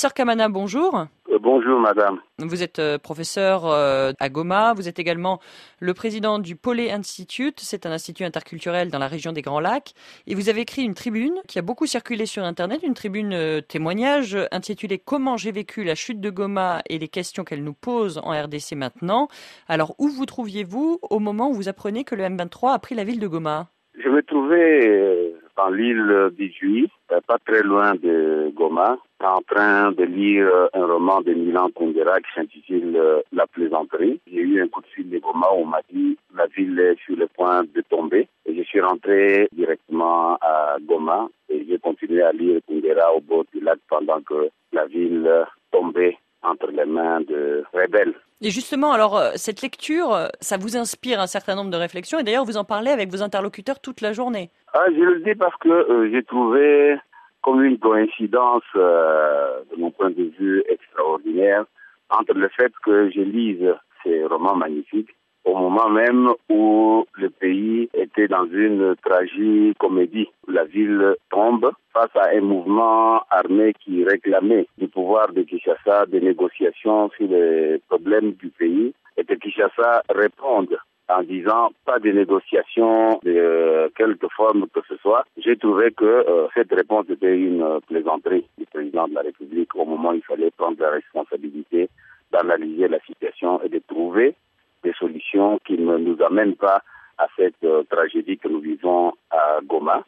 Professeur Kamana, bonjour. Bonjour madame. Vous êtes professeur à Goma, vous êtes également le président du Polé Institute, c'est un institut interculturel dans la région des Grands Lacs, et vous avez écrit une tribune qui a beaucoup circulé sur internet, une tribune témoignage intitulée Comment j'ai vécu la chute de Goma et les questions qu'elle nous pose en RDC maintenant. Alors où vous trouviez-vous au moment où vous apprenez que le M23 a pris la ville de Goma? Je me trouvais dans l'île d'Ijuy, pas très loin de Goma, en train de lire un roman de Milan Kundera qui s'intitule La plaisanterie. J'ai eu un coup de fil de Goma où on m'a dit la ville est sur le point de tomber. Et je suis rentré directement à Goma et j'ai continué à lire Kundera au bord du lac pendant que la ville tombait entre les mains de rebelles. Et justement, alors, cette lecture, ça vous inspire un certain nombre de réflexions, et d'ailleurs, vous en parlez avec vos interlocuteurs toute la journée. Je le dis parce que j'ai trouvé comme une coïncidence, de mon point de vue, extraordinaire, entre le fait que je lise ces romans magnifiques au moment même où le pays était dans une tragicomédie. La ville tombe face à un mouvement armé qui réclamait du pouvoir de Kinshasa des négociations sur les problèmes du pays et que Kinshasa réponde en disant pas de négociations de quelque forme que ce soit. J'ai trouvé que cette réponse était une plaisanterie du président de la République au moment où il fallait prendre la responsabilité d'analyser la situation et de trouver des solutions qui ne nous amènent pas à cette tragédie que nous vivons à Goma.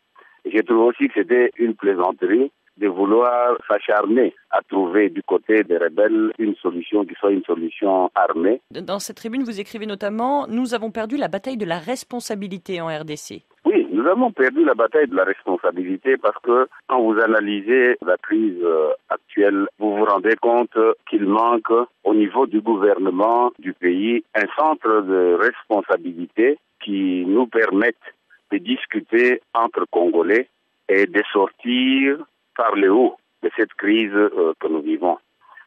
Et je trouve aussi que c'était une plaisanterie de vouloir s'acharner à trouver du côté des rebelles une solution qui soit une solution armée. Dans cette tribune, vous écrivez notamment « Nous avons perdu la bataille de la responsabilité en RDC ». Oui, nous avons perdu la bataille de la responsabilité parce que quand vous analysez la crise actuelle, vous vous rendez compte qu'il manque au niveau du gouvernement du pays un centre de responsabilité qui nous permette de discuter entre Congolais et de sortir par le haut de cette crise que nous vivons.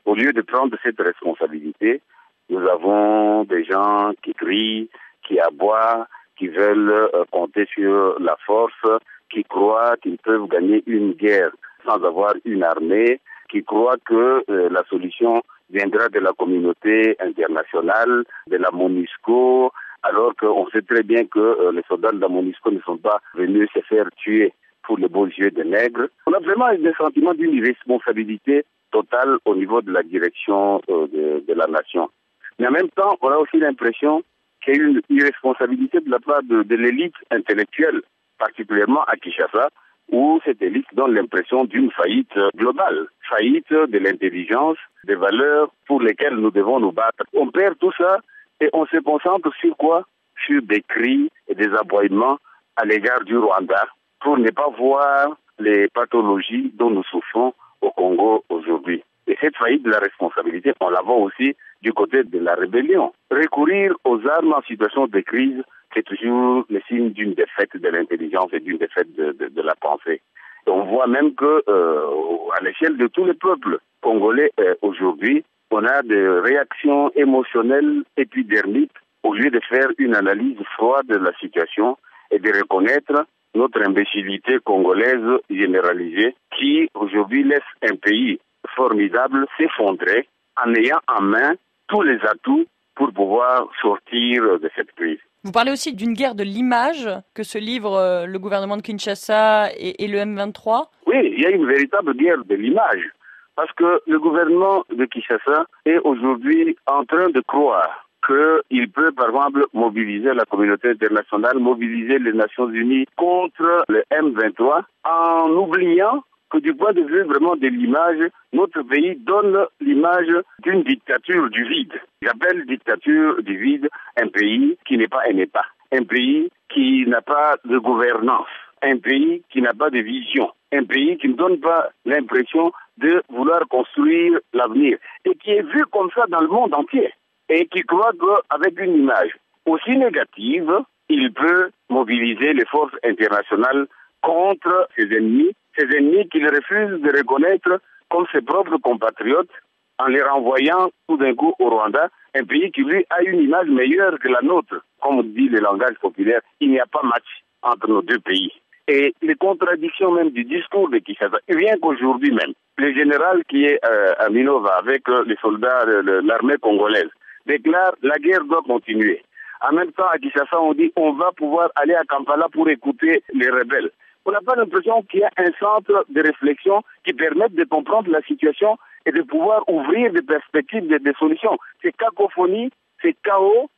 Au lieu de prendre cette responsabilité, nous avons des gens qui crient, qui aboient, qui veulent compter sur la force, qui croient qu'ils peuvent gagner une guerre sans avoir une armée, qui croient que la solution viendra de la communauté internationale, de la MONUSCO, alors qu'on sait très bien que les soldats de la MONUSCO ne sont pas venus se faire tuer pour les beaux yeux des nègres. On a vraiment un sentiment d'une irresponsabilité totale au niveau de la direction de la nation. Mais en même temps, on a aussi l'impression qu'il y a une irresponsabilité de la part de l'élite intellectuelle, particulièrement à Kinshasa, où cette élite donne l'impression d'une faillite globale, faillite de l'intelligence, des valeurs pour lesquelles nous devons nous battre. On perd tout ça et on se concentre sur quoi? Sur des cris et des aboiements à l'égard du Rwanda pour ne pas voir les pathologies dont nous souffrons au Congo aujourd'hui. Et cette faillite de la responsabilité, on la voit aussi du côté de la rébellion. Recourir aux armes en situation de crise, c'est toujours le signe d'une défaite de l'intelligence et d'une défaite de la pensée. Et on voit même que, à l'échelle de tous les peuples congolais aujourd'hui, on a des réactions émotionnelles épidermiques au lieu de faire une analyse froide de la situation et de reconnaître notre imbécilité congolaise généralisée qui aujourd'hui laisse un pays formidable s'effondrer en ayant en main tous les atouts pour pouvoir sortir de cette crise. Vous parlez aussi d'une guerre de l'image que se livrent le gouvernement de Kinshasa et le M23. Oui, il y a une véritable guerre de l'image parce que le gouvernement de Kinshasa est aujourd'hui en train de croire qu'il peut, par exemple, mobiliser la communauté internationale, mobiliser les Nations Unies contre le M23 en oubliant que du point de vue vraiment de l'image, notre pays donne l'image d'une dictature du vide. J'appelle dictature du vide un pays qui n'est pas un État, un pays qui n'a pas de gouvernance, un pays qui n'a pas de vision, un pays qui ne donne pas l'impression de vouloir construire l'avenir et qui est vu comme ça dans le monde entier et qui croit qu'avec une image aussi négative, il peut mobiliser les forces internationales contre ses ennemis qu'il refuse de reconnaître comme ses propres compatriotes en les renvoyant tout d'un coup au Rwanda, un pays qui lui a une image meilleure que la nôtre. Comme dit le langage populaire, il n'y a pas match entre nos deux pays. et les contradictions même du discours de Kinshasa. Rien qu'aujourd'hui même, le général qui est à Minova avec les soldats de l'armée congolaise déclare la guerre doit continuer. En même temps, à Kinshasa, on dit on va pouvoir aller à Kampala pour écouter les rebelles. On n'a pas l'impression qu'il y a un centre de réflexion qui permette de comprendre la situation et de pouvoir ouvrir des perspectives, des solutions. C'est cacophonie, c'est chaos,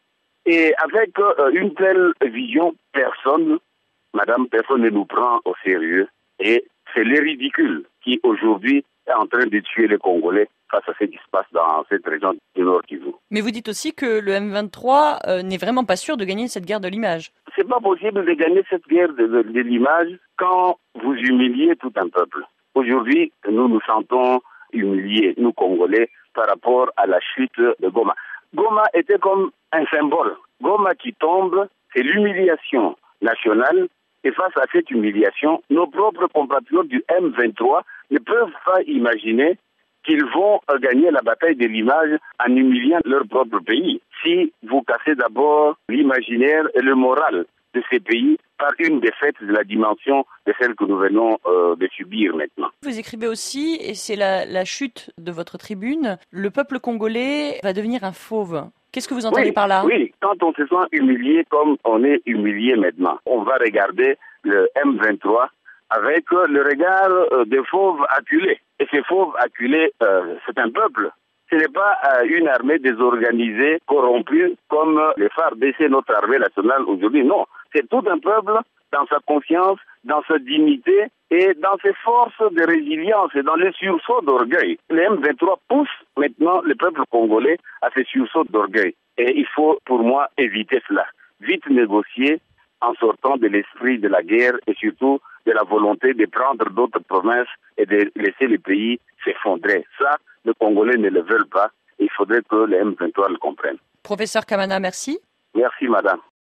et avec une telle vision, personne ne nous prend au sérieux. Et c'est les ridicules qui aujourd'hui est en train de tuer les Congolais face à ce qui se passe dans cette région du Nord Kivu. Mais vous dites aussi que le M23 n'est vraiment pas sûr de gagner cette guerre de l'image. C'est pas possible de gagner cette guerre de l'image quand vous humiliez tout un peuple. Aujourd'hui, nous nous sentons humiliés, nous Congolais, par rapport à la chute de Goma. Goma était comme un symbole. Goma qui tombe, c'est l'humiliation nationale. Et face à cette humiliation, nos propres compatriotes du M23 ne peuvent pas imaginer qu'ils vont gagner la bataille de l'image en humiliant leur propre pays. Si vous cassez d'abord l'imaginaire et le moral de ces pays par une défaite de la dimension de celle que nous venons de subir maintenant. Vous écrivez aussi, et c'est la chute de votre tribune, le peuple congolais va devenir un fauve. Qu'est-ce que vous entendez par là? Oui, quand on se sent humilié comme on est humilié maintenant, on va regarder le M23 avec le regard des fauves acculés. Et ces fauves acculés, c'est un peuple. Ce n'est pas une armée désorganisée, corrompue, comme les FARDC, notre armée nationale aujourd'hui. Non, c'est tout un peuple dans sa conscience, dans sa dignité et dans ses forces de résilience et dans les sursauts d'orgueil. Le M23 pousse maintenant le peuple congolais à ces sursauts d'orgueil. Et il faut, pour moi, éviter cela. Vite négocier en sortant de l'esprit de la guerre et surtout de la volonté de prendre d'autres provinces et de laisser le pays s'effondrer. Ça, les Congolais ne le veulent pas. Il faudrait que le M23 le comprenne. Professeur Kamana, merci. Merci, madame.